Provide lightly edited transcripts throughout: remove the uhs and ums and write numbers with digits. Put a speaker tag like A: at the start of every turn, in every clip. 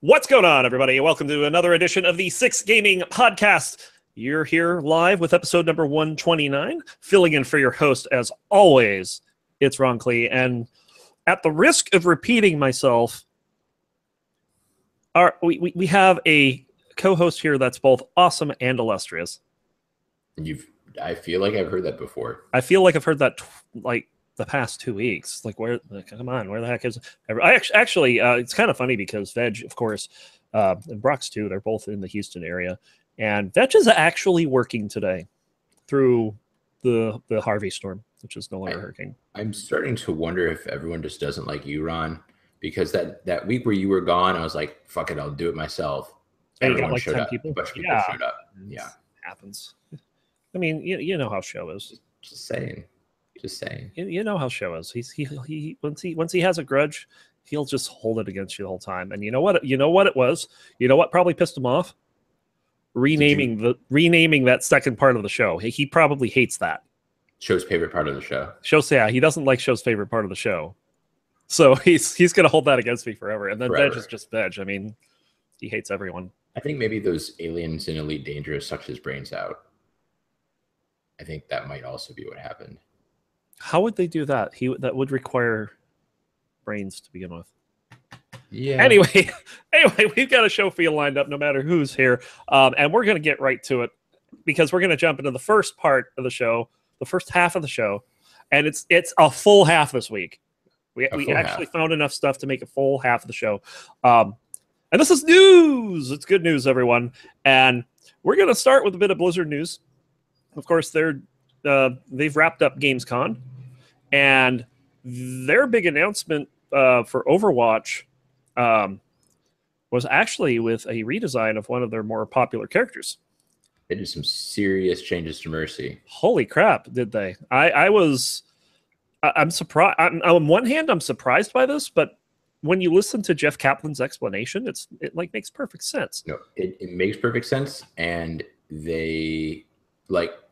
A: What's going on, everybody? Welcome to another edition of the Six Gaming Podcast. You're here live with episode number 129. Filling in for your host, as always, it's Ron Klee. And at the risk of repeating myself, we have a co-host here that's both awesome and illustrious.
B: I feel like I've heard that before.
A: I feel like I've heard that the past 2 weeks. Come on, where the heck is actually it's kind of funny because Veg, of course, and Brox too, they're both in the Houston area, and Veg is actually working today through the Harvey storm, which is no longer a hurricane.
B: I'm starting to wonder if everyone just doesn't like you, Ron, because that week where you were gone, I was like, fuck it, I'll do it myself.
A: And
B: everyone
A: like
B: showed
A: 10
B: up.
A: people?
B: A bunch of people showed up. Yeah.
A: Happens. I mean, you know how show is.
B: Just saying.
A: You know how show is. He once he has a grudge, he'll just hold it against you the whole time. And you know what it was? You know what probably pissed him off? Renaming that second part of the show. He probably hates that.
B: Show's favorite part of the show.
A: He doesn't like show's favorite part of the show. So he's gonna hold that against me forever. And then Veg is just Veg. I mean, he hates everyone.
B: I think maybe those aliens in Elite Dangerous sucked his brains out. I think that might also be what happened.
A: How would they do that? That would require brains to begin with.
B: Yeah.
A: Anyway, we've got a show for you lined up no matter who's here. And we're going to get right to it because we're going to jump into the first part of the show, the first half of the show. And it's a full half this week. We actually found enough stuff to make a full half of the show. And this is news. It's good news, everyone. And we're going to start with a bit of Blizzard news. Of course, they've wrapped up Gamescom, and their big announcement for Overwatch was actually with a redesign of one of their more popular characters.
B: They did some serious changes to Mercy.
A: Holy crap, did they? I'm surprised. On one hand, I'm surprised by this, but when you listen to Jeff Kaplan's explanation, it makes perfect sense.
B: No, it makes perfect sense, and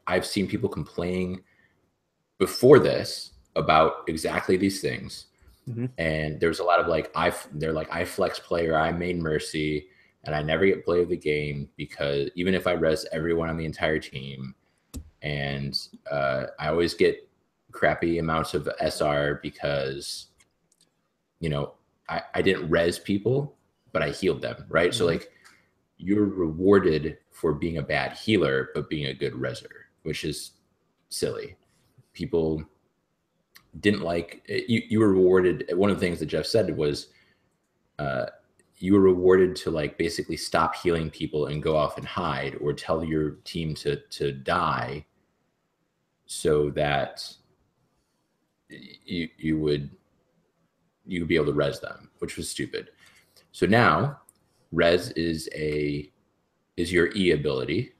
B: I've seen people complaining before this about exactly these things. Mm-hmm. And there's a lot of I flex player, I main Mercy, and I never get play of the game because even if I res everyone on the entire team, and I always get crappy amounts of SR because, I didn't res people, but I healed them, right? Mm-hmm. So you're rewarded for being a bad healer, but being a good reser, which is silly. People didn't like you were rewarded. One of the things that Jeff said was you were rewarded to basically stop healing people and go off and hide, or tell your team to die so that you would be able to res them, which was stupid. So now res is your E ability.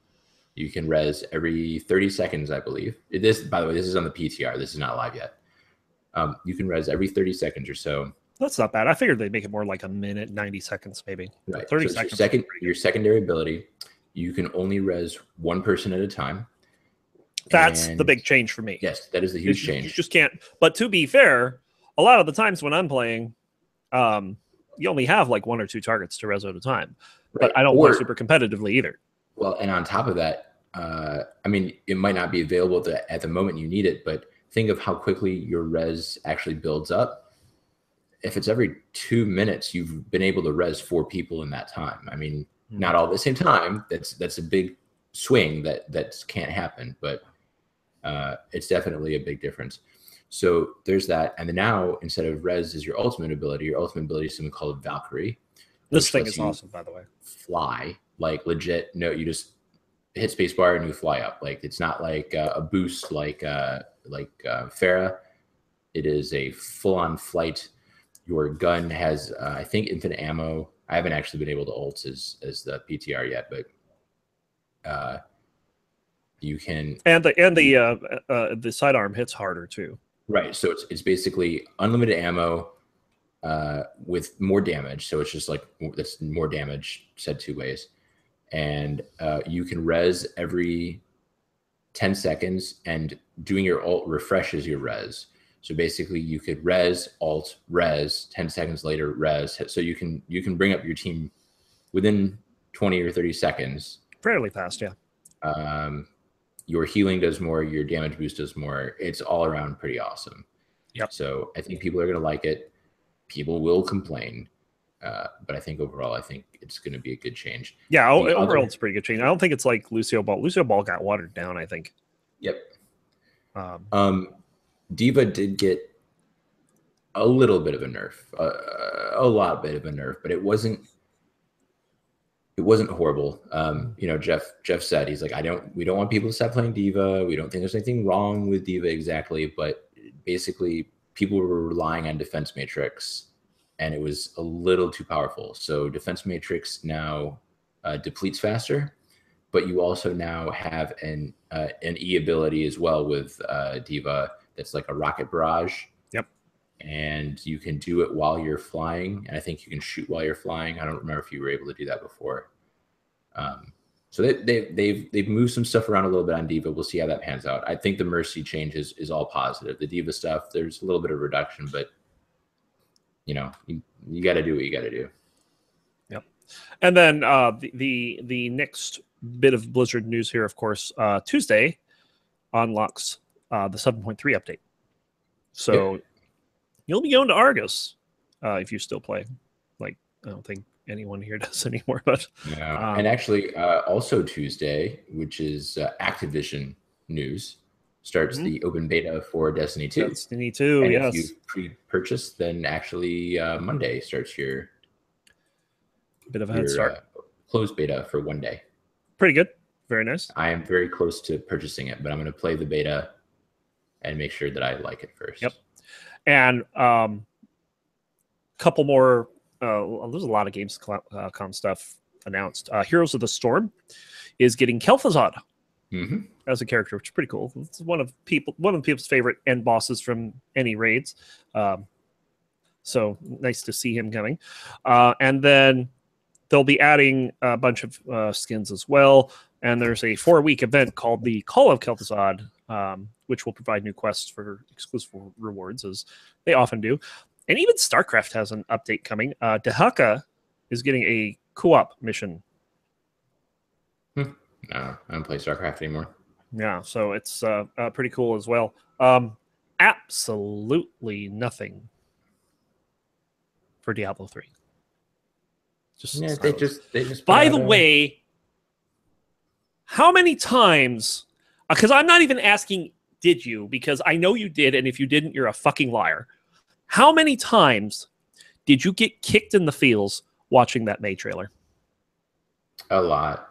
B: You can res every 30 seconds, I believe. By the way, this is on the PTR. This is not live yet. You can res every 30 seconds or so.
A: That's not bad. I figured they'd make it more like a minute, 90 seconds, maybe.
B: Right.
A: 30
B: so
A: seconds.
B: Your secondary ability, you can only res one person at a time.
A: That's the big change for me.
B: Yes, that is the huge change.
A: You just can't. But to be fair, a lot of the times when I'm playing, you only have one or two targets to res at a time. Right. But I don't play super competitively either.
B: Well, and on top of that, it might not be available at the moment you need it, but think of how quickly your res actually builds up. If it's every 2 minutes, you've been able to res 4 people in that time. I mean, not all at the same time. That's a big swing that can't happen, but it's definitely a big difference. So there's that. And then now, instead of res is your ultimate ability is something called Valkyrie.
A: This thing is awesome, by the way.
B: Fly, legit. No, you just hit spacebar and you fly up. It's not like a boost like Pharah. It is a full-on flight. Your gun has, I think, infinite ammo. I haven't actually been able to ult as the PTR yet, but you can.
A: And the sidearm hits harder too.
B: Right. So it's basically unlimited ammo with more damage. So it's just that's more damage said 2 ways. And you can res every 10 seconds, and doing your ult refreshes your res. So basically you could res, alt, res, 10 seconds later, res. So you can bring up your team within 20 or 30 seconds.
A: Fairly fast, yeah.
B: Your healing does more, your damage boost does more. It's all around pretty awesome.
A: Yep.
B: So I think people are going to like it. People will complain. But I think overall, I think it's going to be a good change.
A: Yeah, overall, it's a pretty good change. I don't think it's like Lucio Ball. Lucio Ball got watered down, I think.
B: Yep. D.Va did get a little bit of a nerf, a lot bit of a nerf, but it wasn't horrible. You know, Jeff said, he's like, we don't want people to stop playing D.Va. We don't think there's anything wrong with D.Va exactly, but basically people were relying on Defense Matrix, and it was a little too powerful. So Defense Matrix now depletes faster, but you also now have an E ability as well with D.Va that's like a rocket barrage.
A: Yep.
B: And you can do it while you're flying, and I think you can shoot while you're flying. I don't remember if you were able to do that before. So they've moved some stuff around a little bit on D.Va. We'll see how that pans out. I think the Mercy change is all positive. The D.Va stuff, there's a little bit of reduction, but you know, you got to do what you got to do.
A: Yep. And then the next bit of Blizzard news here, of course, Tuesday unlocks the 7.3 update. So you'll be going to Argus if you still play. Like, I don't think anyone here does anymore, but
B: yeah. And actually, also Tuesday, which is Activision news, starts the open beta for Destiny 2.
A: Destiny 2,
B: and
A: yes.
B: If you pre-purchased, then actually Monday starts your
A: bit of a head start.
B: Closed beta for 1 day.
A: Pretty good. Very nice.
B: I am very close to purchasing it, but I'm going to play the beta and make sure that I like it first.
A: Yep. And couple more. There's a lot of Gamescom stuff announced. Heroes of the Storm is getting Kel'Thuzad as a character, which is pretty cool. It's one of people's favorite end bosses from any raids. So nice to see him coming. And then they'll be adding a bunch of skins as well. And there's a 4-week event called the Call of Kel'Thuzad, which will provide new quests for exclusive rewards, as they often do. And even StarCraft has an update coming. Dehaka is getting a co-op mission.
B: No, I don't play StarCraft anymore.
A: Yeah, so it's pretty cool as well. Absolutely nothing for Diablo 3.
B: They just.
A: By the way, how many times? Because I'm not even asking, did you? Because I know you did, and if you didn't, you're a fucking liar. How many times did you get kicked in the feels watching that May trailer?
B: A lot.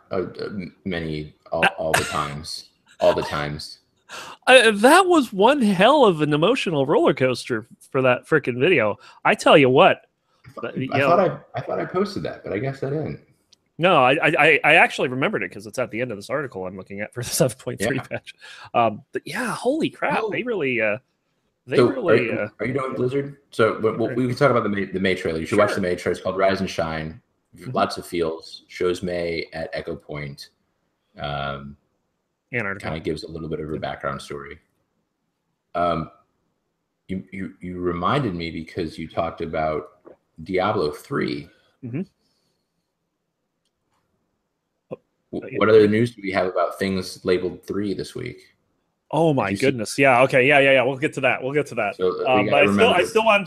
B: Many. All the times. All the times.
A: That was one hell of an emotional roller coaster for that freaking video. I tell you what.
B: I thought I posted that, but I guess I didn't.
A: No, I actually remembered it because it's at the end of this article I'm looking at for the 7.3 patch. But yeah, holy crap!
B: Oh.
A: They really. Are
B: you done with Blizzard? So we can talk about the May trailer. You should watch the May trailer. It's called Rise and Shine. Lots of feels. Shows May at Echo Point.
A: Antarctica.
B: Kind of gives a little bit of her background story. You reminded me because you talked about Diablo 3. What other news do we have about things labeled 3 this week?
A: Oh my goodness! Yeah. Okay. Yeah. We'll get to that. So, but I still want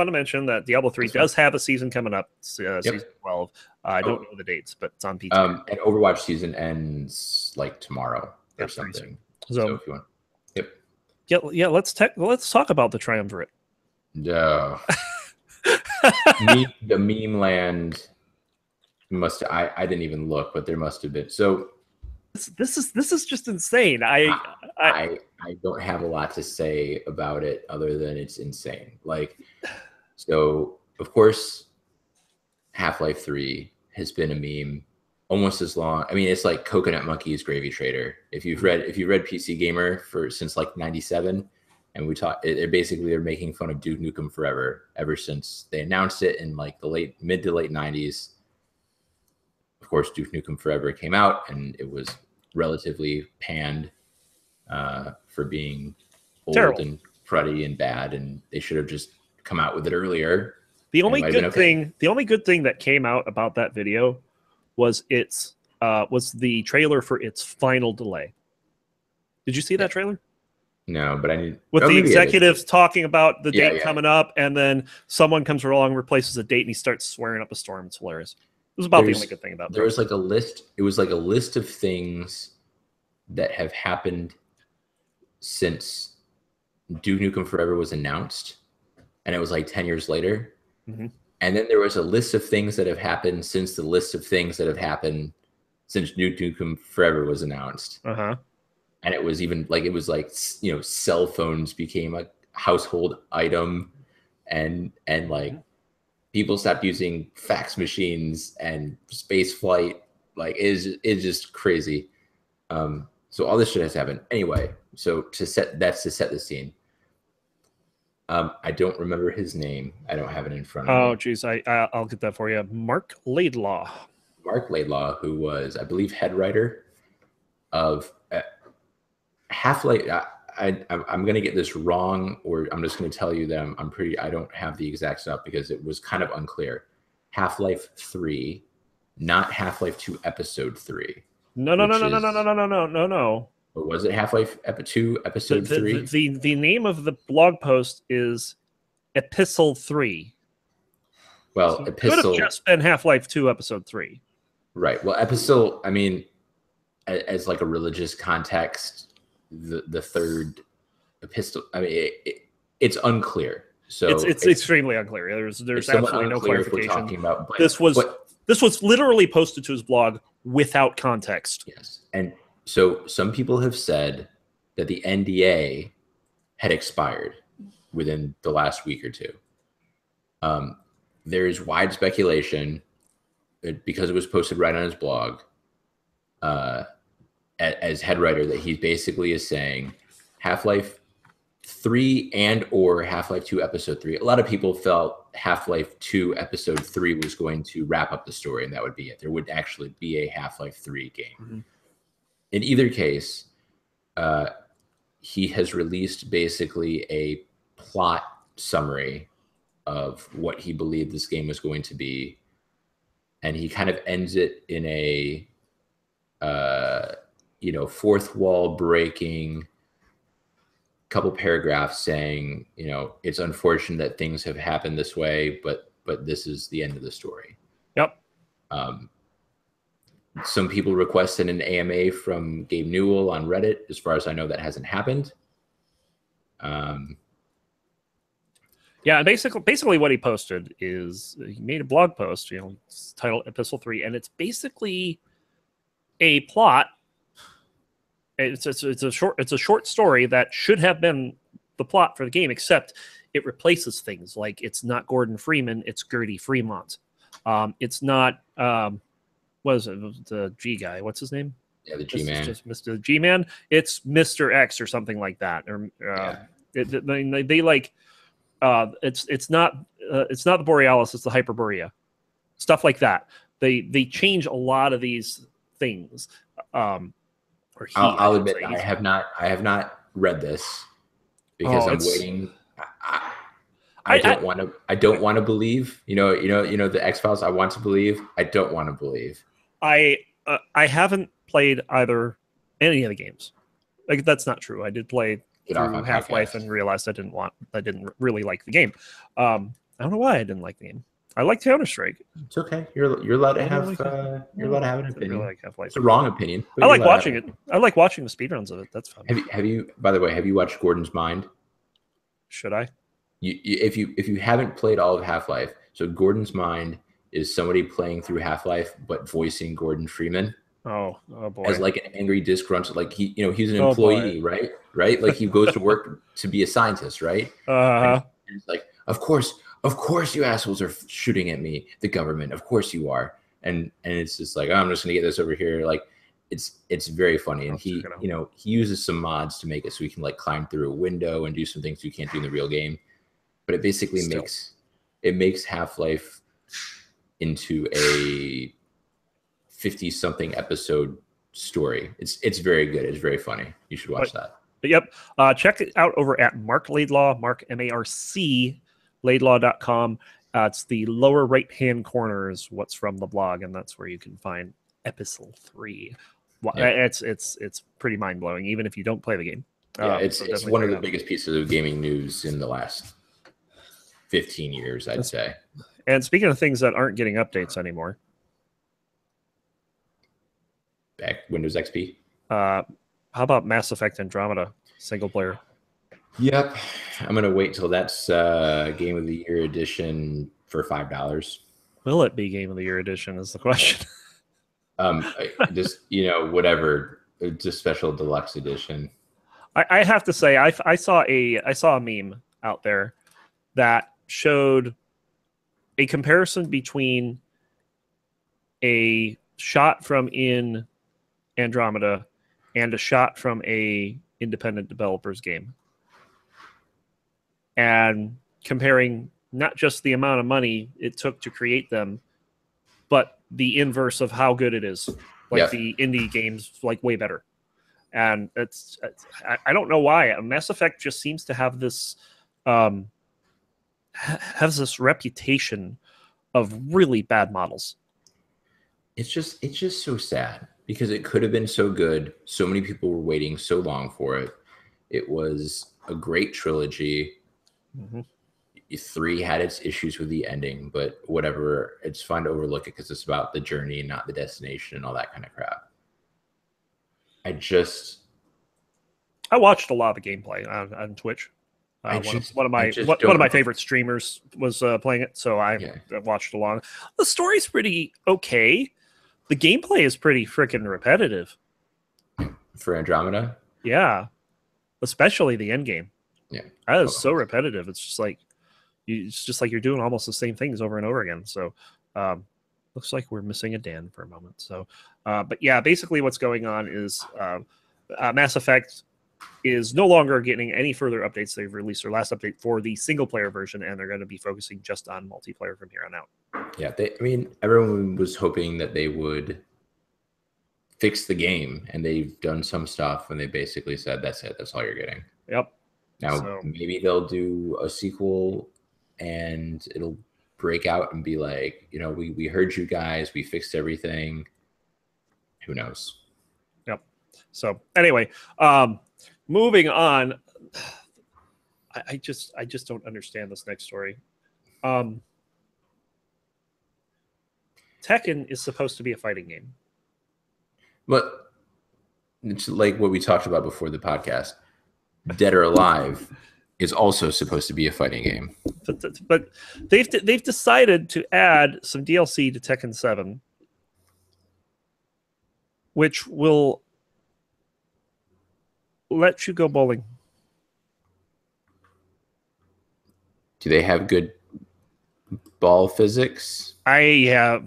A: to mention that Diablo 3 does have a season coming up, season 12. I don't know the dates, but it's on PC.
B: And Overwatch season ends like tomorrow or something. So if you want,
A: yeah. Let's talk about the Triumvirate.
B: No. The meme land must. I didn't even look, but there must have been. So
A: this is just insane.
B: I don't have a lot to say about it other than it's insane. Like, so of course, Half-Life 3 has been a meme almost as long. I mean, it's like Coconut Monkey's Gravy Trader. If you've read PC Gamer since like '97, and they're making fun of Duke Nukem Forever ever since they announced it in like the mid to late '90s. Of course, Duke Nukem Forever came out, and it was relatively panned for being old and cruddy and bad, and they should have just come out with it earlier.
A: The only good thing that came out about that video was was the trailer for its final delay. Did you see that trailer?
B: No, but I need
A: with the executives talking about the date coming up, and then someone comes along, replaces a date, and he starts swearing up a storm. It's hilarious. It was about the only good thing about it.
B: There was like a list. It was like a list of things that have happened since Duke Nukem Forever was announced, and it was like 10 years later.
A: Mm-hmm.
B: And then there was a list of things that have happened since the list of things that have happened since Duke Nukem Forever was announced.
A: Uh-huh.
B: And it was even like, you know, cell phones became a household item, and like people stopped using fax machines, and space flight, like is just crazy. So all this shit has happened anyway. So to set the scene. I don't remember his name. I don't have it in front of me.
A: Oh, geez, I'll get that for you. Mark Laidlaw.
B: Mark Laidlaw, who was, I believe, head writer of Half-Life. I'm going to get this wrong, or I'm just going to tell you that I don't have the exact stuff because it was kind of unclear. Half-Life 3, not Half-Life 2 Episode 3.
A: No.
B: Or was it Half-Life 2 Episode 3?
A: The name of the blog post is Epistle 3.
B: Well,
A: so
B: Epistle
A: could have just been Half-Life 2 Episode 3.
B: Right. Well, Epistle, I mean, as like a religious context, the third epistle, I mean, it's unclear. So
A: it's extremely unclear. There's absolutely no clarification.
B: Talking about,
A: this was literally posted to his blog without context.
B: Yes. And so some people have said that the NDA had expired within the last week or two. There is wide speculation that because it was posted right on his blog, as head writer, that he basically is saying Half-Life 3 and or Half-Life 2 Episode 3. A lot of people felt Half-Life 2 Episode 3 was going to wrap up the story, and that would be it. There would actually be a Half-Life 3 game. Mm-hmm. In either case, he has released basically a plot summary of what he believed this game was going to be, and he kind of ends it in a fourth wall breaking couple paragraphs saying, it's unfortunate that things have happened this way, but this is the end of the story.
A: Yep.
B: Some people requested an AMA from Gabe Newell on Reddit. As far as I know, that hasn't happened.
A: Yeah, basically what he posted is he made a blog post, it's titled Epistle 3, and it's basically a plot. It's a short story that should have been the plot for the game, except it replaces things. Like, it's not Gordon Freeman, it's Gertie Fremont. It's not what is it? The G guy. What's his name?
B: Yeah, the G man.
A: Just Mr. G man. It's Mr. X or something like that. Or they like it's not the Borealis. It's the Hyperborea. Stuff like that. They change a lot of these things.
B: I'll admit I have not read this because I'm waiting. I don't want to believe. You know the X-Files. I want to believe. I don't want to believe.
A: I haven't played any of the games. Like, that's not true. I did play through Half-Life and realized I didn't really like the game. I don't know why I didn't like the game. I like Counter-Strike.
B: It's okay. You're allowed to have an opinion.
A: Really like Half-Life.
B: It's a wrong opinion.
A: I like watching it. I like watching the speedruns of it. That's fun.
B: Have you? By the way, have you watched Gordon's Mind?
A: Should I?
B: If you haven't played all of Half-Life, so Gordon's Mind is somebody playing through Half-Life but voicing Gordon Freeman.
A: Oh boy!
B: As like an angry, disgruntled, like he's an employee, right? Like he goes to work to be a scientist, right? And it's like, of course, you assholes are shooting at me, the government. Of course you are, and it's just like, I'm just gonna get this over here. Like, it's very funny, and he uses some mods to make it so he can like climb through a window and do some things you can't do in the real game. But it basically makes Half-Life into a 50-something episode story. It's very good. It's very funny. You should watch that.
A: Yep. Check it out over at Mark Laidlaw, Mark, MARC, Laidlaw.com. It's the lower right-hand corner is what's from the blog, and that's where you can find Episode 3. Well,
B: Yeah.
A: It's pretty mind-blowing, even if you don't play the game.
B: Yeah, it's
A: So
B: it's
A: definitely
B: one
A: check
B: of
A: it
B: the
A: out.
B: biggest pieces of gaming news in the last 15 years, I'd say.
A: And speaking of things that aren't getting updates anymore,
B: Back Windows XP.
A: how about Mass Effect Andromeda single player?
B: Yep, I'm gonna wait till that's Game of the Year edition for $5.
A: Will it be Game of the Year edition? Is the question.
B: Just whatever, just special deluxe edition.
A: I have to say, I saw a meme out there that showed a comparison between a shot from in Andromeda and a shot from a independent developer's game, and comparing not just the amount of money it took to create them, but the inverse of how good it is. Like the indie games, like way better. And I don't know why. Mass Effect just seems to have this reputation of really bad models.
B: It's just so sad because it could have been so good. So many people were waiting so long for it. It was a great trilogy.
A: Mm-hmm.
B: 3 had its issues with the ending, but whatever. It's fun to overlook it because it's about the journey, not the destination, and all that kind of crap.
A: I watched a lot of the gameplay on Twitch. One of my favorite streamers was playing it, so I watched along. The story's pretty okay. The gameplay is pretty freaking repetitive
B: for Andromeda.
A: Yeah, especially the end game.
B: Yeah,
A: that is so repetitive. It's just like you're doing almost the same things over and over again. So looks like we're missing a Dan for a moment. So, but yeah, basically what's going on is Mass Effect is no longer getting any further updates. They've released their last update for the single player version, and they're going to be focusing just on multiplayer from here on out.
B: Yeah, everyone was hoping that they would fix the game, and they've done some stuff, and they basically said, that's it. That's all you're getting.
A: Yep.
B: Now, maybe they'll do a sequel, and it'll break out and be like, we heard you guys. We fixed everything. Who knows?
A: Yep. So anyway, moving on. I just don't understand this next story. Tekken is supposed to be a fighting game.
B: But it's like what we talked about before the podcast. Dead or Alive is also supposed to be a fighting game.
A: But they've decided to add some DLC to Tekken 7, which will let you go bowling.
B: Do they have good ball physics?
A: I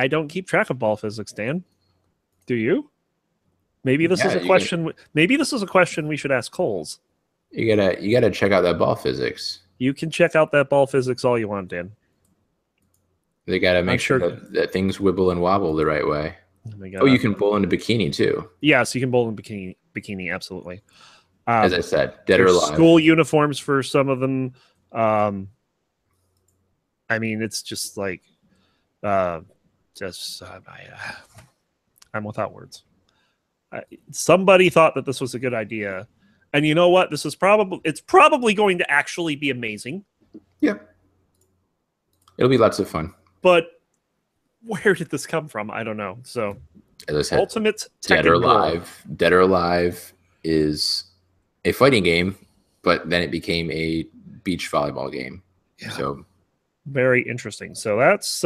A: don't keep track of ball physics, Dan. Do you? Maybe this is a question. Maybe this is a question we should ask Coles.
B: You gotta check out that ball physics.
A: You can check out that ball physics all you want, Dan.
B: They gotta make sure that things wibble and wobble the right way. You can bowl in a bikini too.
A: Yes, you can bowl in bikini. Absolutely.
B: As I said, Dead or Alive.
A: School uniforms for some of them. It's just like, I'm without words. Somebody thought that this was a good idea, and you know what? It's probably going to actually be amazing.
B: Yeah, it'll be lots of fun.
A: But where did this come from? I don't know. So,
B: as I said,
A: Ultimate
B: Dead or Alive. Dead or Alive is a fighting game, but then it became a beach volleyball game. Yeah. So
A: very interesting. So that's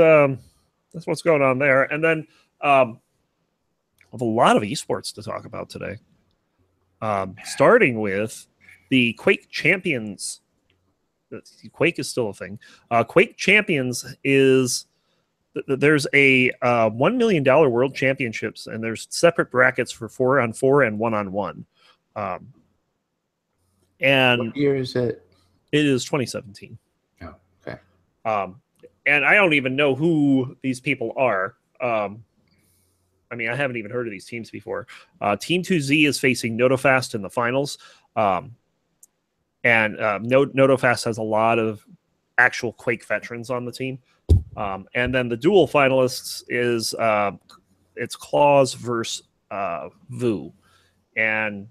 A: what's going on there. And then we have a lot of esports to talk about today. Starting with the Quake Champions. Quake is still a thing. Quake Champions is there's a $1 million World Championships, and there's separate brackets for 4-on-4 and 1-on-1. And
B: what year is it?
A: It is 2017.
B: Oh, okay.
A: And I don't even know who these people are. I haven't even heard of these teams before. Team 2Z is facing NotoFast in the finals. And NotoFast has a lot of actual Quake veterans on the team. And then the dual finalists is it's Claus versus Vu. And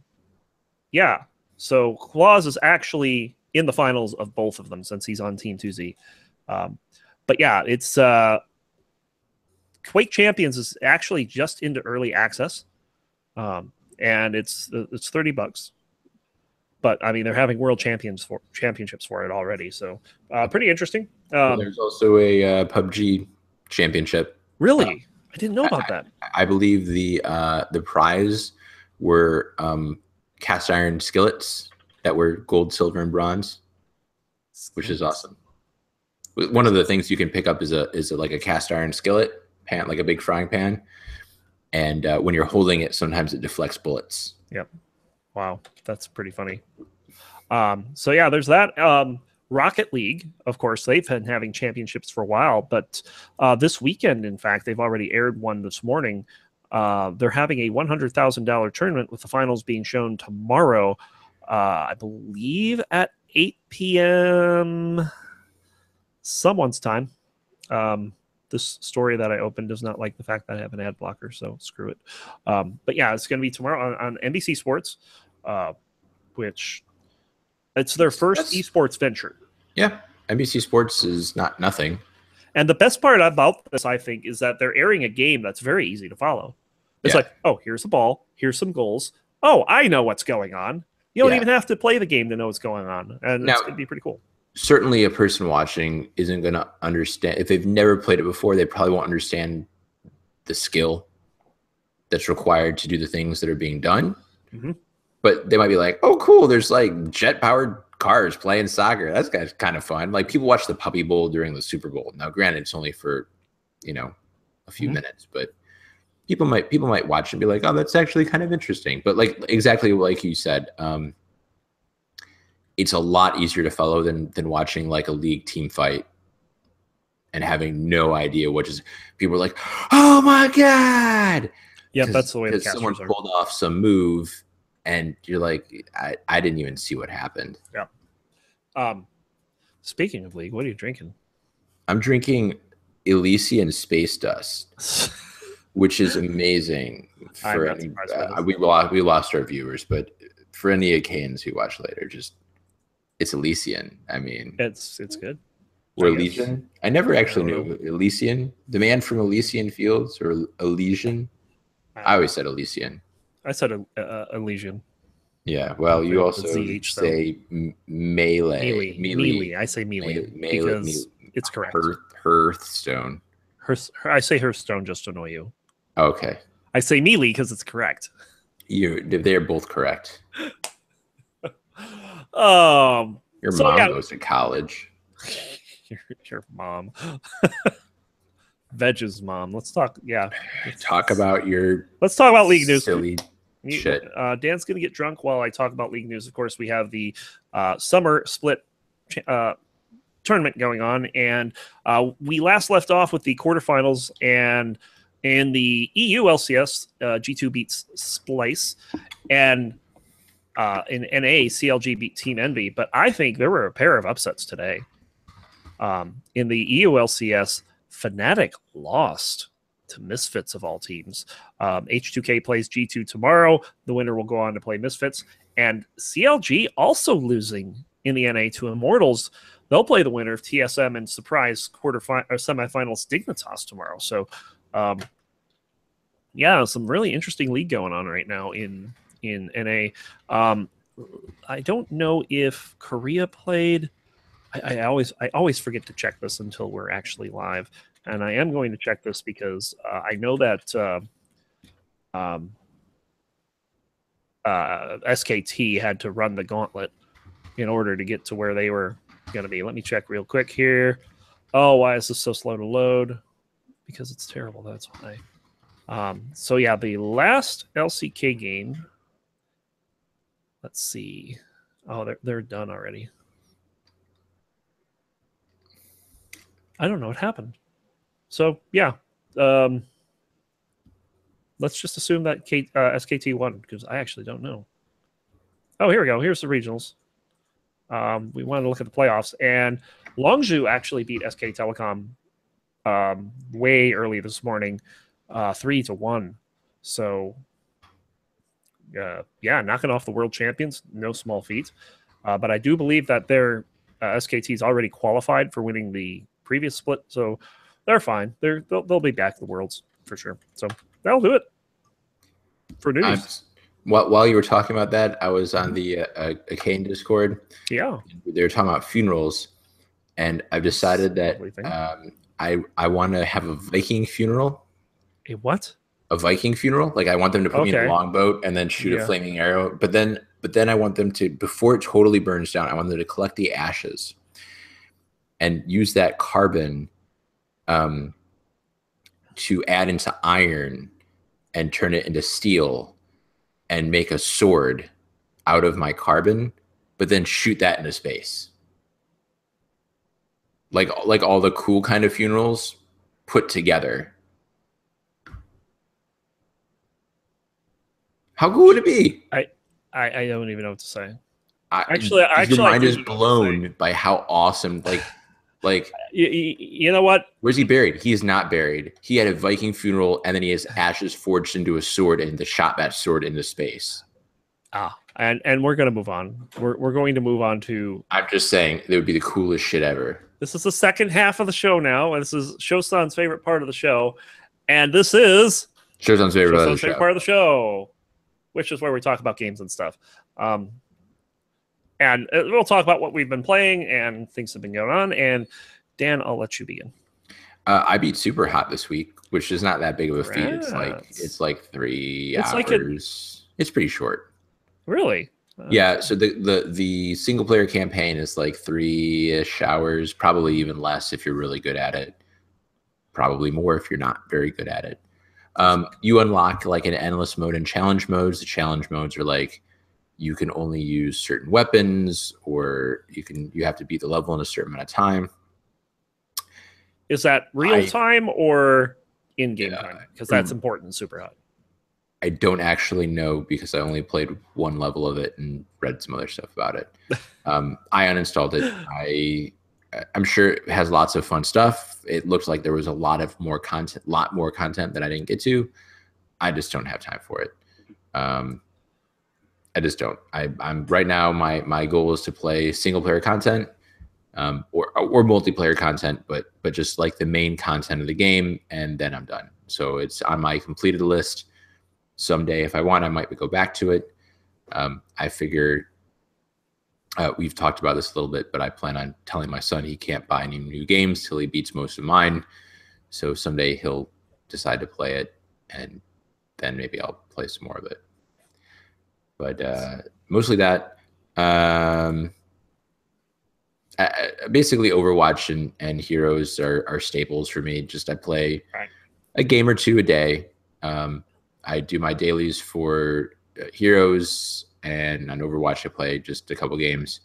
A: yeah, so Claus is actually in the finals of both of them since he's on Team 2Z. But yeah, it's Quake Champions is actually just into early access. And it's $30. But I mean, they're having world championships for it already, so pretty interesting.
B: There's also a PUBG championship.
A: Really, I didn't know about that.
B: I believe the prize were cast iron skillets that were gold, silver, and bronze, which is awesome. One of the things you can pick up is like a cast iron skillet pan, like a big frying pan, and when you're holding it, sometimes it deflects bullets.
A: Yep. Wow, that's pretty funny. So yeah, there's that. Rocket League, of course, they've been having championships for a while, but this weekend, in fact, they've already aired one this morning. They're having a $100,000 tournament with the finals being shown tomorrow, I believe at 8 p.m. someone's time. This story that I opened does not like the fact that I have an ad blocker, so screw it. But yeah, it's going to be tomorrow on NBC Sports, which it's their first esports venture.
B: Yeah, NBC Sports is not nothing.
A: And the best part about this, I think, is that they're airing a game that's very easy to follow. It's like, oh, here's the ball, here's some goals. Oh, I know what's going on. You don't even have to play the game to know what's going on, and it's going to be pretty cool.
B: Certainly a person watching isn't going to understand. If they've never played it before, they probably won't understand the skill that's required to do the things that are being done. Mm-hmm. But they might be like, oh, cool, there's like jet-powered cars playing soccer. That's kind of fun. Like people watch the Puppy Bowl during the Super Bowl. Now, granted, it's only for, a few minutes, but people might watch and be like, oh, that's actually kind of interesting. But like exactly like you said, it's a lot easier to follow than watching like a league team fight and having no idea what is. People are like, "Oh my god!"
A: Yeah, that's the way the casters
B: someone pulled off some move, and you're like, "I didn't even see what happened."
A: Yeah. Speaking of league, what are you drinking?
B: I'm drinking Elysian Space Dust, which is amazing. For any, we lost our viewers, but for any Achaeans who watch later, just. It's Elysian. I mean,
A: it's good.
B: Or Elysian. I never actually knew Elysian. The man from Elysian Fields or Elysian. I always said Elysian.
A: I said Elysian.
B: Yeah. Well, you also say melee.
A: Melee. I say melee because it's correct.
B: Hearthstone.
A: I say Hearthstone just to annoy you.
B: Okay.
A: I say melee because it's correct.
B: They're both correct. Your mom goes to college.
A: Your mom. Vege's mom. Let's talk. Yeah.
B: Let's talk about
A: league news.
B: Silly shit.
A: Dan's gonna get drunk while I talk about league news. Of course, we have the summer split tournament going on, and we last left off with the quarterfinals, and in the EU LCS, G2 beats Splice, and in NA, CLG beat Team Envy, but I think there were a pair of upsets today. In the EU LCS, Fnatic lost to Misfits of all teams. H2K plays G2 tomorrow. The winner will go on to play Misfits. And CLG also losing in the NA to Immortals. They'll play the winner of TSM and surprise semifinals Dignitas tomorrow. So, some really interesting league going on right now in NA. I don't know if Korea played. I always forget to check this until we're actually live, and I am going to check this because I know that SKT had to run the gauntlet in order to get to where they were going to be. Let me check real quick here. Oh, why is this so slow to load? Because it's terrible. That's why. So yeah, the last LCK game. Let's see. Oh, they're done already. I don't know what happened. So yeah, let's just assume that SKT won because I actually don't know. Oh, here we go. Here's the regionals. We wanted to look at the playoffs, and Longzhou actually beat SK Telecom way early this morning, 3-1. So, yeah, knocking off the world champions, no small feat. But I do believe that their SKT's already qualified for winning the previous split, so they're fine. They'll be back to the Worlds for sure. So that'll do it for news.
B: While you were talking about that, I was on the Arcane Discord.
A: Yeah,
B: they were talking about funerals, and I've decided that I want to have a Viking funeral.
A: A what?
B: A Viking funeral. Like I want them to put me in a longboat and then shoot a flaming arrow. But then I want them to, before it totally burns down, I want them to collect the ashes and use that carbon to add into iron and turn it into steel and make a sword out of my carbon, but then shoot that into space. Like all the cool kind of funerals put together. How cool would it be?
A: I don't even know what to say.
B: Actually, your mind is blown by how awesome. Like
A: you know what?
B: Where's he buried? He is not buried. He had a Viking funeral, and then he has ashes forged into a sword, and shot that sword into space.
A: And we're gonna move on. We're going to move on to.
B: I'm just saying, it would be the coolest shit ever.
A: This is the second half of the show now, and this is Shosan's favorite part of the show, and this is
B: Shosan's favorite
A: part of the show, which is where we talk about games and stuff. And we'll talk about what we've been playing and things that have been going on. And Dan, I'll let you begin.
B: I beat Super Hot this week, which is not that big of a feat. It's like 3 hours. It's pretty short.
A: Really?
B: Yeah. So the single player campaign is like 3-ish hours, probably even less if you're really good at it. Probably more if you're not very good at it. You unlock like an endless mode and challenge modes. The challenge modes are like, you can only use certain weapons, or you have to beat the level in a certain amount of time.
A: Is that real time or in-game time? Because that's important in Super Hot.
B: I don't actually know because I only played one level of it and read some other stuff about it. I uninstalled it. I'm sure it has lots of fun stuff. It looks like there was a lot more content that I didn't get to. I just don't have time for it. I just don't. I'm right now. My goal is to play single player content, or multiplayer content, but just like the main content of the game, and then I'm done. So it's on my completed list. Someday, if I want, I might go back to it. I figure we've talked about this a little bit, but I plan on telling my son he can't buy any new games till he beats most of mine. So someday he'll decide to play it, and then maybe I'll play some more of it. But mostly that. Basically, Overwatch and Heroes are staples for me. Just I play a game or two a day. I do my dailies for Heroes, and on Overwatch I play just a couple games.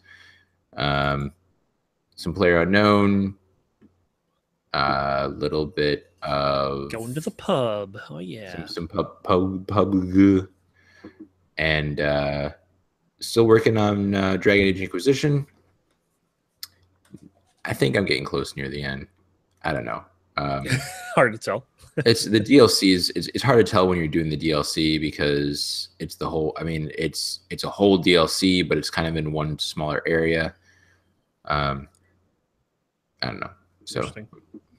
B: Some PlayerUnknown, a little bit of
A: going to the pub. Oh yeah,
B: some pub, and still working on Dragon Age Inquisition. I think I'm getting close near the end. I don't know.
A: Hard to tell.
B: It's the DLCs. It's hard to tell when you're doing the DLC because it's the whole. I mean, it's a whole DLC, but it's kind of in one smaller area. I don't know. So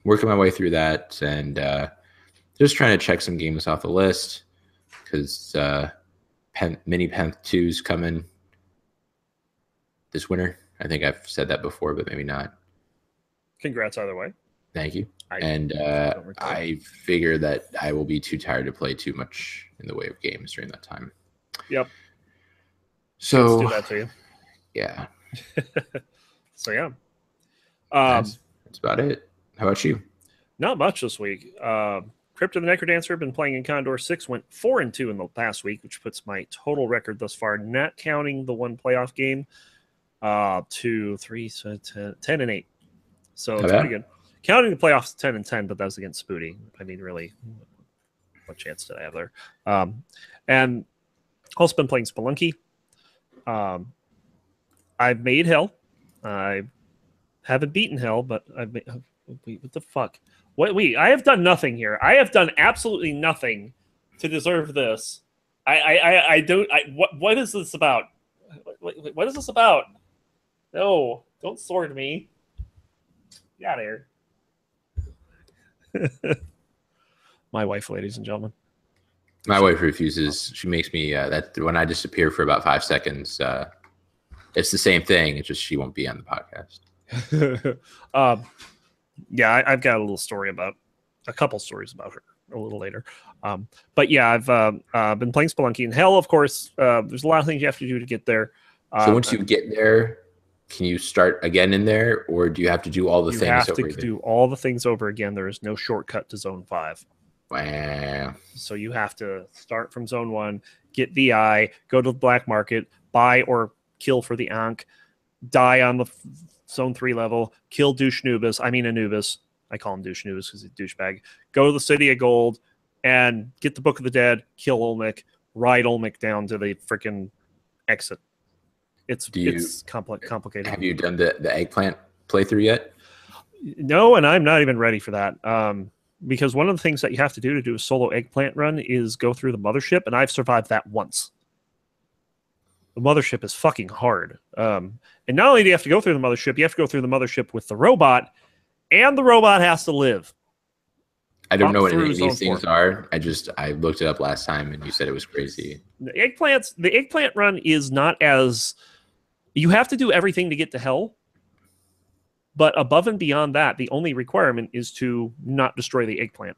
B: working my way through that, and just trying to check some games off the list because Mini Penth 2's coming this winter. I think I've said that before, but maybe not.
A: Congrats either way.
B: Thank you. I figure that I will be too tired to play too much in the way of games during that time.
A: Yep.
B: So
A: let's do that to you.
B: Yeah.
A: So yeah.
B: That's about it. How about you?
A: Not much this week. Crypto the Necrodancer, been playing in Condor 6, went 4-2 in the past week, which puts my total record thus far, not counting the one playoff game, to 3, so 10-8. So it's pretty good. Counting the playoffs 10-10, but that was against Spoody. I mean, really, what chance did I have there? And also been playing Spelunky. I've made hell. I haven't beaten hell, but wait, what the fuck? Wait, I have done nothing here. I have done absolutely nothing to deserve this. I don't. What is this about? What is this about? No, don't sword me. Get out of here. My wife, ladies and gentlemen.
B: My wife refuses. She makes me that when I disappear for about 5 seconds. It's the same thing. It's just she won't be on the podcast.
A: Yeah, I've got a couple stories about her a little later. But yeah, I've been playing Spelunky in hell. Of course, there's a lot of things you have to do to get there.
B: So once you get there, can you start again in there, or do you have to do all the things?
A: You have to do all the things over again. There is no shortcut to Zone 5.
B: Wow.
A: So you have to start from Zone 1, get VI, go to the black market, buy or kill for the Ankh, die on the Zone 3 level, kill Anubis. I call him Douche Anubis because he's a douchebag. Go to the City of Gold and get the Book of the Dead, kill Olmec, ride Olmec down to the freaking exit. It's complicated.
B: Have you done the eggplant playthrough yet?
A: No, and I'm not even ready for that. Because one of the things that you have to do a solo eggplant run is go through the mothership, and I've survived that once. The mothership is fucking hard. And not only do you have to go through the mothership, you have to go through the mothership with the robot, and the robot has to live.
B: I don't know what any of these things are. I looked it up last time, and you said it was crazy.
A: The eggplant run is not as... You have to do everything to get to hell, but above and beyond that, the only requirement is to not destroy the eggplant.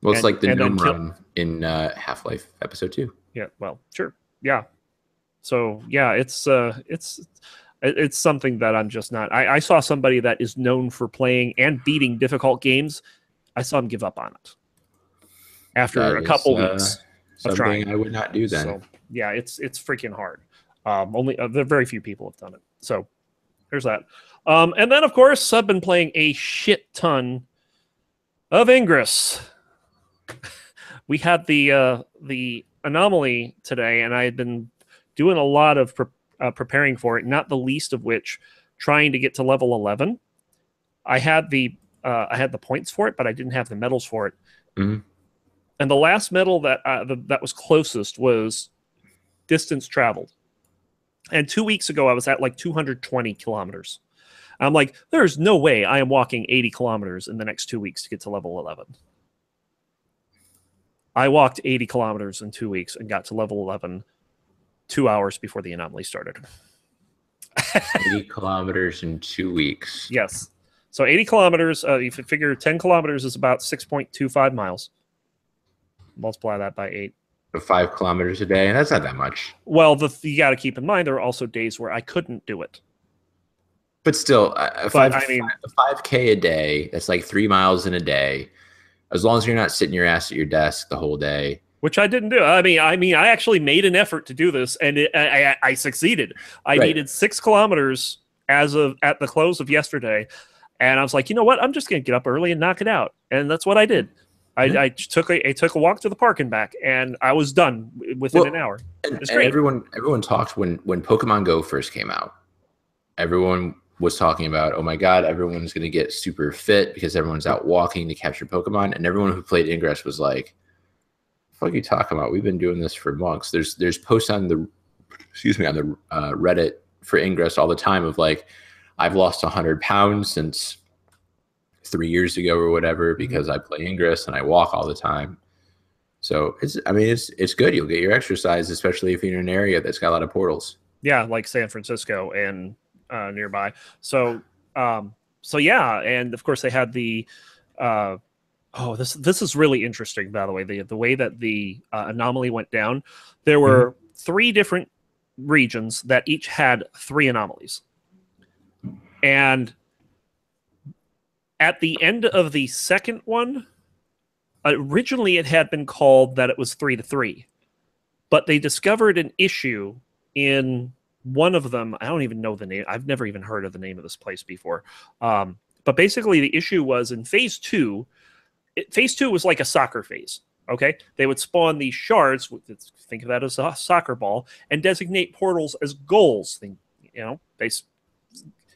B: Well, it's like the gnome run in Half-Life Episode 2.
A: Yeah, well, sure. Yeah. So, yeah, it's something that I'm just not... I saw somebody that is known for playing and beating difficult games. I saw him give up on it after a couple weeks of trying.
B: I would not do then.
A: So, yeah, it's freaking hard. There are very few people have done it. So there's that. And then, of course, I've been playing a shit ton of Ingress. We had the anomaly today, and I had been doing a lot of preparing for it, not the least of which trying to get to level 11. I had the points for it, but I didn't have the medals for it.
B: Mm-hmm.
A: And the last medal that was closest was distance traveled. And 2 weeks ago, I was at like 220 kilometers. I'm like, there's no way I am walking 80 kilometers in the next 2 weeks to get to level 11. I walked 80 kilometers in 2 weeks and got to level 11 2 hours before the anomaly started.
B: 80 kilometers in 2 weeks.
A: Yes. So 80 kilometers, if you figure 10 kilometers is about 6.25 miles. Multiply that by 8.
B: 5 kilometers a day, and that's not that much.
A: Well, you got to keep in mind there are also days where I couldn't do it.
B: But still, 5K a day, that's like 3 miles in a day. As long as you're not sitting your ass at your desk the whole day.
A: Which I didn't do. I mean, I actually made an effort to do this, and I succeeded. I needed 6 kilometers at the close of yesterday, and I was like, you know what? I'm just going to get up early and knock it out, and that's what I did. I took a walk to the park and back, and I was done within an hour.
B: And everyone talked when Pokemon Go first came out. Everyone was talking about, oh my god, everyone's going to get super fit because everyone's out walking to capture Pokemon, and everyone who played Ingress was like, "What are you talking about? We've been doing this for months." There's posts on the Reddit for Ingress all the time of like, I've lost 100 pounds since 3 years ago or whatever because I play Ingress and I walk all the time. So it's good. You'll get your exercise, especially if you're in an area that's got a lot of portals.
A: Yeah, like San Francisco and nearby. So yeah, and of course they had the this is really interesting, by the way. The way that the anomaly went down, there were 3 different regions that each had 3 anomalies, and at the end of the second one, originally it had been called that it was 3-3, but they discovered an issue in one of them. I don't even know the name. I've never even heard of the name of this place before. But basically the issue was in phase 2, phase 2 was like a soccer phase. Okay. They would spawn these shards, think of that as a soccer ball, and designate portals as goals.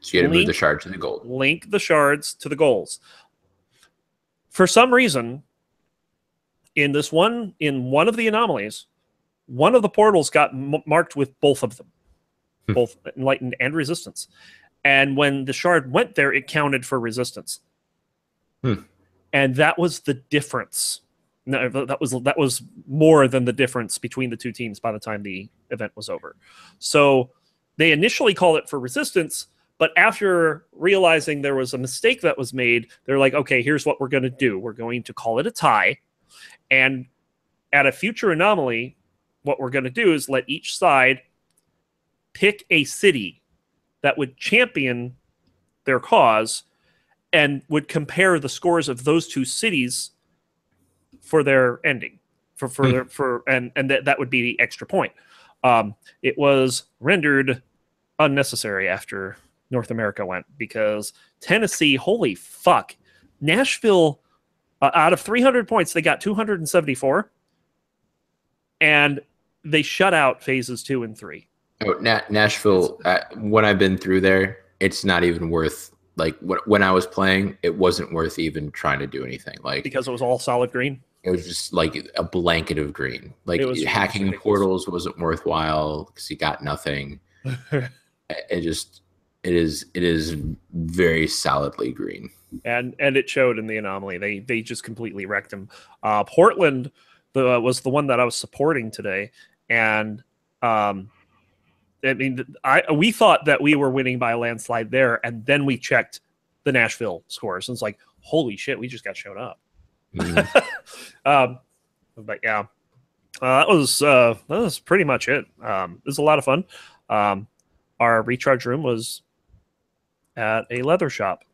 B: So you had to move the shard to the gold.
A: Link the shards to the goals. For some reason, in one of the anomalies, one of the portals got marked with both of them, both enlightened and resistance. And when the shard went there, it counted for resistance. And that was the difference. No, that was more than the difference between the two teams by the time the event was over. So they initially called it for resistance, but after realizing there was a mistake that was made, they're like, okay, here's what we're going to do. We're going to call it a tie. And at a future anomaly, what we're going to do is let each side pick a city that would champion their cause and would compare the scores of those two cities for their ending, and that would be the extra point. It was rendered unnecessary after North America went, because Tennessee, holy fuck, Nashville, out of 300 points, they got 274, and they shut out phases 2 and 3.
B: Oh, Nashville, when I've been through there, it's not even worth, like, when I was playing, it wasn't worth even trying to do anything. Like,
A: because it was all solid green.
B: It was just like a blanket of green. Like, hacking portals wasn't worthwhile because you got nothing. It is very solidly green.
A: And it showed in the anomaly. They just completely wrecked him. Portland was the one that I was supporting today, and I mean, we thought that we were winning by a landslide there, and then we checked the Nashville scores, and it's like, holy shit, we just got shown up. But yeah, that was pretty much it. It was a lot of fun. Our recharge room was at a leather shop.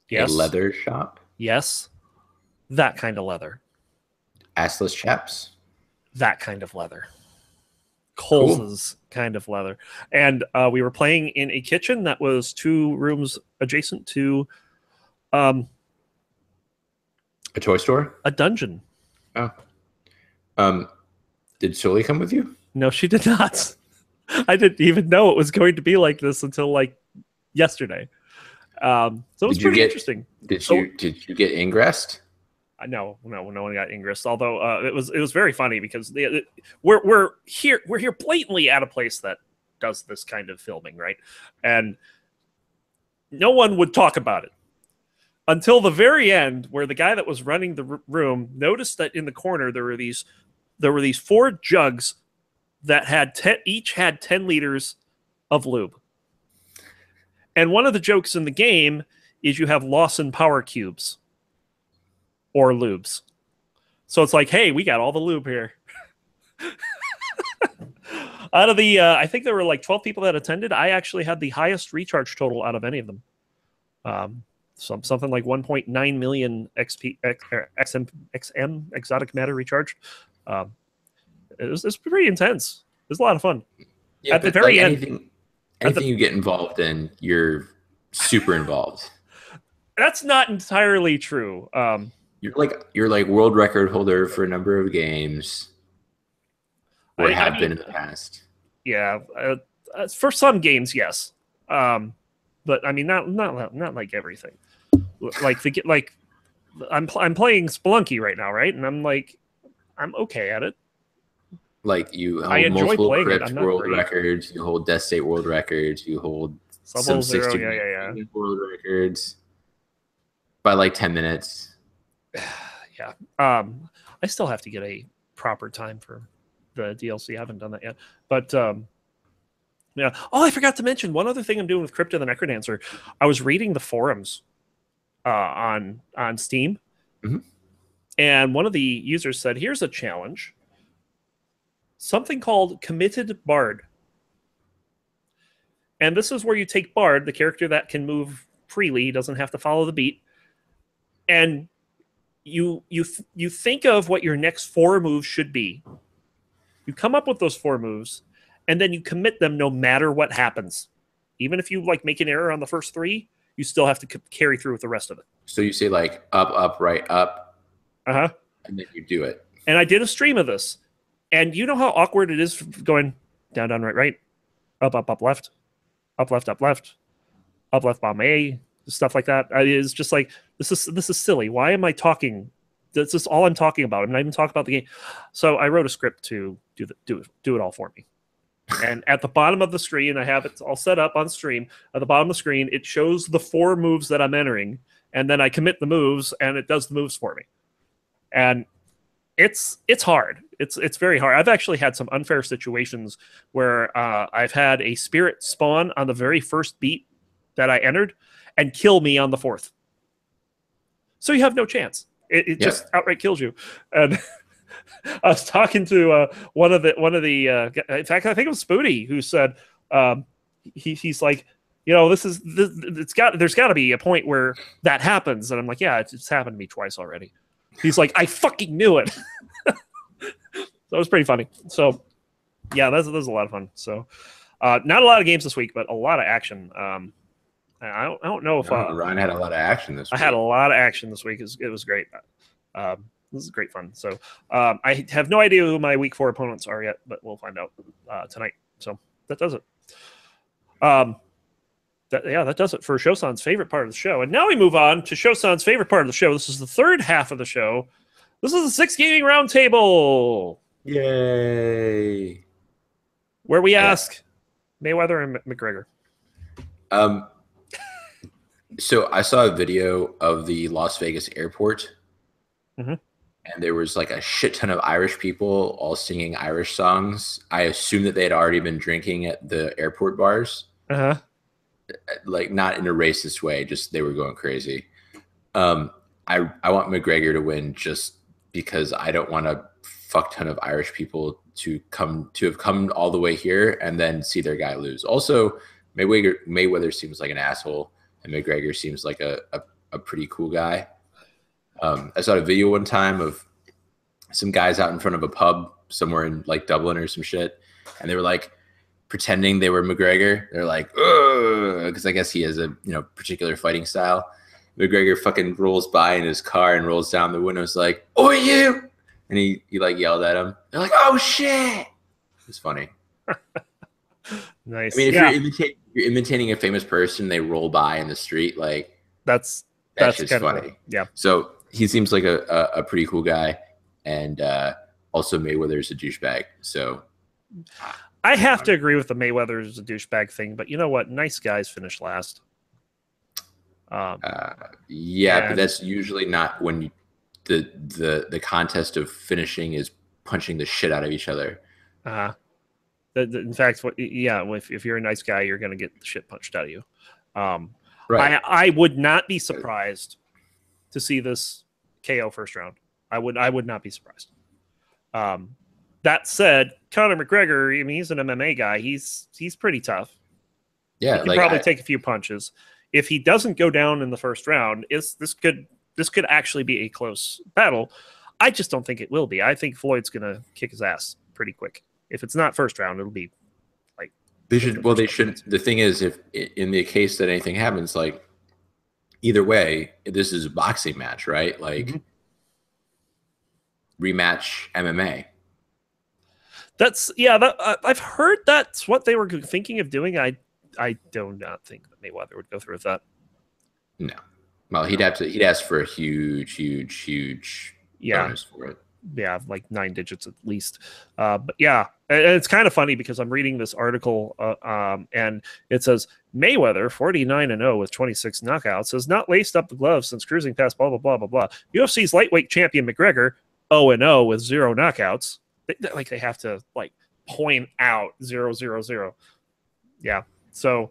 B: Yes. A leather shop?
A: Yes. That kind of leather.
B: Assless chaps?
A: That kind of leather. Coles's kind of leather. And we were playing in a kitchen that was 2 rooms adjacent to
B: a toy store?
A: A dungeon.
B: Oh. Did Sully come with you?
A: No, she did not. I didn't even know it was going to be like this until like yesterday. So it was pretty interesting.
B: Did you get ingressed?
A: No one got ingressed. Although it was very funny because we're here blatantly at a place that does this kind of filming, right? And no one would talk about it until the very end, where the guy that was running the room noticed that in the corner there were these 4 jugs that had each had 10 liters of lube. And one of the jokes in the game is you have Lawson power cubes or lubes. So it's like, hey, we got all the lube here. Out of the, I think there were like 12 people that attended. I actually had the highest recharge total out of any of them. Something like 1.9 million XM exotic matter recharged. It was pretty intense. It was a lot of fun.
B: Yeah, at the very end, anything you get involved in, you're super involved.
A: That's not entirely true.
B: You're like world record holder for a number of games, or have been in the past.
A: Yeah, for some games, yes. But I mean, not like everything. I'm playing Spelunky right now, right? And I'm okay at it.
B: Like, you hold multiple Crypt world records, you hold Death State world records, you hold some 60 world records by like 10 minutes.
A: Yeah. I still have to get a proper time for the DLC. I haven't done that yet. But yeah. Oh, I forgot to mention one other thing I'm doing with Crypt of the Necrodancer. I was reading the forums on Steam.
B: Mm-hmm.
A: And one of the users said, here's a challenge. Something called Committed Bard. And this is where you take Bard, the character that can move freely, he doesn't have to follow the beat, and you think of what your next 4 moves should be. You come up with those 4 moves, and then you commit them no matter what happens. Even if you make an error on the first 3, you still have to carry through with the rest of it.
B: So you say like up, up, right, up.
A: Uh-huh.
B: And then you do it.
A: And I did a stream of this. And you know how awkward it is going down, down, right, right, up, up, up, left, up, left, Uplift Bomb A, stuff like that. It's just like this is silly. Why am I talking? This is all I'm talking about. I'm not even talking about the game. So I wrote a script to do it all for me. And at the bottom of the screen, I have it all set up on stream. At the bottom of the screen, it shows the 4 moves that I'm entering, and then I commit the moves, and it does the moves for me. And it's hard. It's very hard. I've actually had some unfair situations where I've had a spirit spawn on the very first beat that I entered and kill me on the 4th. So you have no chance. It just outright kills you. And I was talking to one of the in fact, I think it was Spooty who said he's like, there's got to be a point where that happens, and I'm like, yeah, it's happened to me twice already. He's like, I fucking knew it. So it was pretty funny. So yeah, that was a lot of fun. So not a lot of games this week, but a lot of action. I don't know if
B: Ryan had a lot of action this week.
A: I had a lot of action this week. It was great. This is great fun. So I have no idea who my week 4 opponents are yet, but we'll find out tonight. So that does it. That does it for Shosan's favorite part of the show. And now we move on to Shosan's favorite part of the show. This is the third half of the show. This is the 6 Gaming Roundtable.
B: Yay!
A: Where we ask Mayweather and McGregor.
B: So I saw a video of the Las Vegas airport,
A: and
B: there was like a shit ton of Irish people all singing Irish songs. I assume that they had already been drinking at the airport bars. Like not in a racist way, just they were going crazy. I want McGregor to win just because I don't want a fuck ton of Irish people to have come all the way here and then see their guy lose. Also, Mayweather seems like an asshole, and McGregor seems like a pretty cool guy. I saw a video one time of some guys out in front of a pub somewhere in like Dublin or some shit, and they were like pretending they were McGregor. They're like, because I guess he has a particular fighting style. McGregor fucking rolls by in his car and rolls down the window. Is like, "Oh, you!" And he like yelled at him. They're like, "Oh shit!" It's funny.
A: Nice.
B: I mean, if you're imitating a famous person, they roll by in the street, like that's just funny.
A: Yeah.
B: So he seems like a pretty cool guy, and also Mayweather's a douchebag. So
A: I have to agree with the Mayweather's a douchebag thing, but you know what? Nice guys finish last.
B: But that's usually not when the contest of finishing is punching the shit out of each other.
A: In fact, if you're a nice guy, you're going to get the shit punched out of you.
B: Right.
A: I would not be surprised to see this KO first round. I would not be surprised. That said, Conor McGregor, I mean, he's an MMA guy. He's pretty tough.
B: Yeah,
A: he can probably take a few punches. If he doesn't go down in the first round, this could actually be a close battle. I just don't think it will be. I think Floyd's going to kick his ass pretty quick. If it's not first round, it'll be like
B: they should. Well, they shouldn't. The thing is, if in the case that anything happens, like either way, this is a boxing match, right? Like rematch MMA.
A: I've heard that's what they were thinking of doing. I do not think that Mayweather would go through with that.
B: No. Well, he'd ask for a huge bonus for it.
A: Yeah, like 9 digits at least. But yeah, and it's kind of funny because I'm reading this article and it says Mayweather 49-0 with 26 knockouts has not laced up the gloves since cruising past blah blah blah blah blah. UFC's lightweight champion McGregor 0-0 with 0 knockouts. They have to like point out 0-0-0. Yeah, so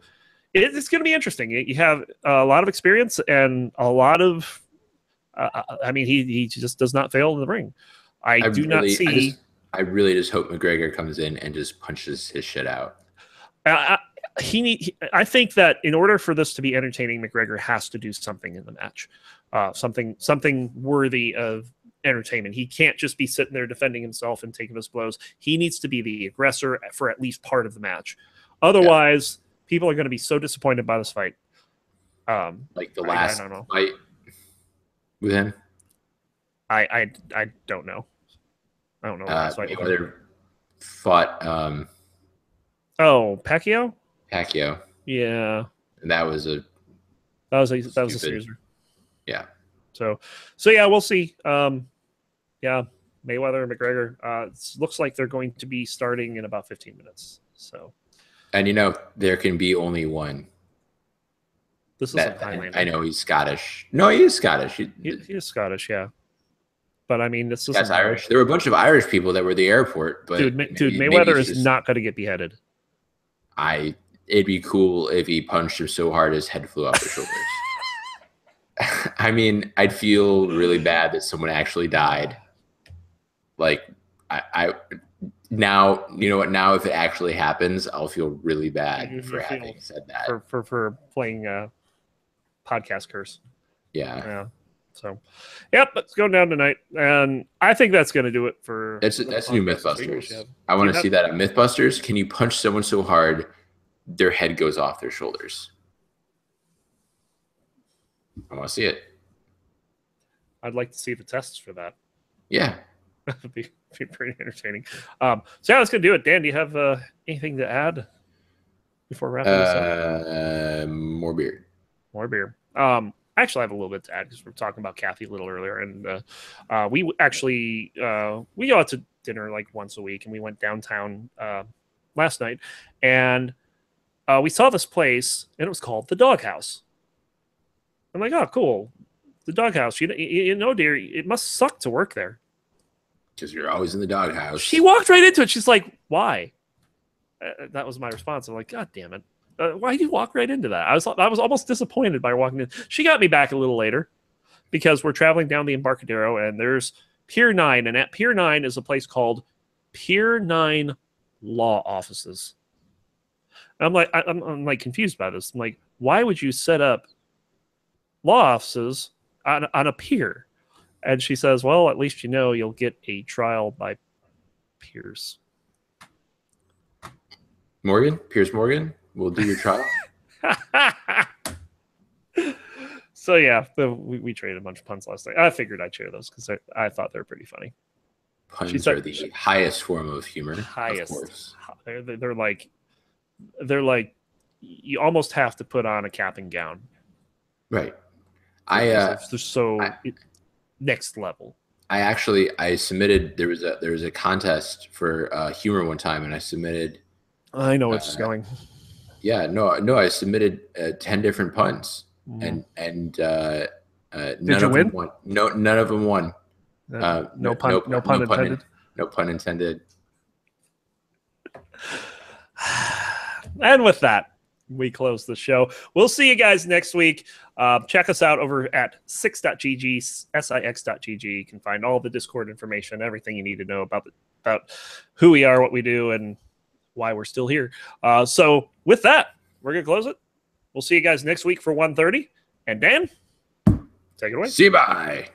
A: it's going to be interesting. You have a lot of experience and a lot of. I mean, he just does not fail in the ring. I
B: really just hope McGregor comes in and just punches his shit out.
A: I think that in order for this to be entertaining, McGregor has to do something in the match, something worthy of entertainment. He can't just be sitting there defending himself and taking his blows. He needs to be the aggressor for at least part of the match. Otherwise, people are going to be so disappointed by this fight.
B: Like the last fight with him.
A: I don't know. I don't know.
B: Mayweather fought.
A: Pacquiao.
B: Pacquiao.
A: Yeah.
B: And that was a
A: That was a series.
B: Yeah.
A: So yeah, we'll see. Yeah, Mayweather and McGregor. Looks like they're going to be starting in about 15 minutes. So.
B: And there can be only one.
A: This is Highlander.
B: I know he's Scottish. No, he is Scottish.
A: He is Scottish, yeah. But I mean, this is
B: Irish. There were a bunch of Irish people that were at the airport, but
A: dude, Mayweather is not going to get beheaded.
B: It'd be cool if he punched him so hard his head flew off his shoulders. I mean, I'd feel really bad that someone actually died. Like, I now, you know what? Now, if it actually happens, I'll feel really bad for having said that.
A: For playing podcast curse.
B: Yeah.
A: So, yep, it's going down tonight, and I think that's going to do it for.
B: That's new MythBusters. I want to see that at MythBusters. Can you punch someone so hard their head goes off their shoulders? I want to see it.
A: I'd like to see the tests for that.
B: Yeah.
A: That'd be pretty entertaining. So yeah, that's gonna do it. Dan, do you have anything to add before wrapping this up?
B: More beer.
A: Actually, I have a little bit to add because we were talking about Kathy a little earlier, and we actually we go out to dinner like once a week, and we went downtown last night, and we saw this place, and it was called the Doghouse. I'm like, oh, cool, the Doghouse. You know, dear, it must suck to work there.
B: Because you're always in the doghouse.
A: She walked right into it. She's like, why? That was my response. I'm like, God damn it. Why did you walk right into that? I was almost disappointed by walking in. She got me back a little later because we're traveling down the Embarcadero and there's Pier 9. And at Pier 9 is a place called Pier 9 Law Offices. I'm like confused by this. I'm like, why would you set up law offices on a pier? And she says, well, at least you'll get a trial by peers.
B: Piers Morgan will do your trial.
A: So yeah, we traded a bunch of puns last night. I figured I'd share those because I thought they were pretty funny.
B: Puns are the highest form of humor.
A: Highest.
B: Of course.
A: They're like you almost have to put on a cap and gown.
B: Right.
A: They're so next level.
B: I submitted. There was a contest for humor one time, and I submitted.
A: I know it's going.
B: Yeah, no. I submitted 10 different puns, and
A: Did
B: none
A: you
B: of
A: win?
B: them won. No, none of them won.
A: No pun intended.
B: No pun intended.
A: And with that, we close the show. We'll see you guys next week. Check us out over at six.gg, six.gg. You can find all the Discord information, everything you need to know about who we are, what we do, and why we're still here. So with that, we're going to close it. We'll see you guys next week for 1:30. And Dan, take it away.
B: See you, bye.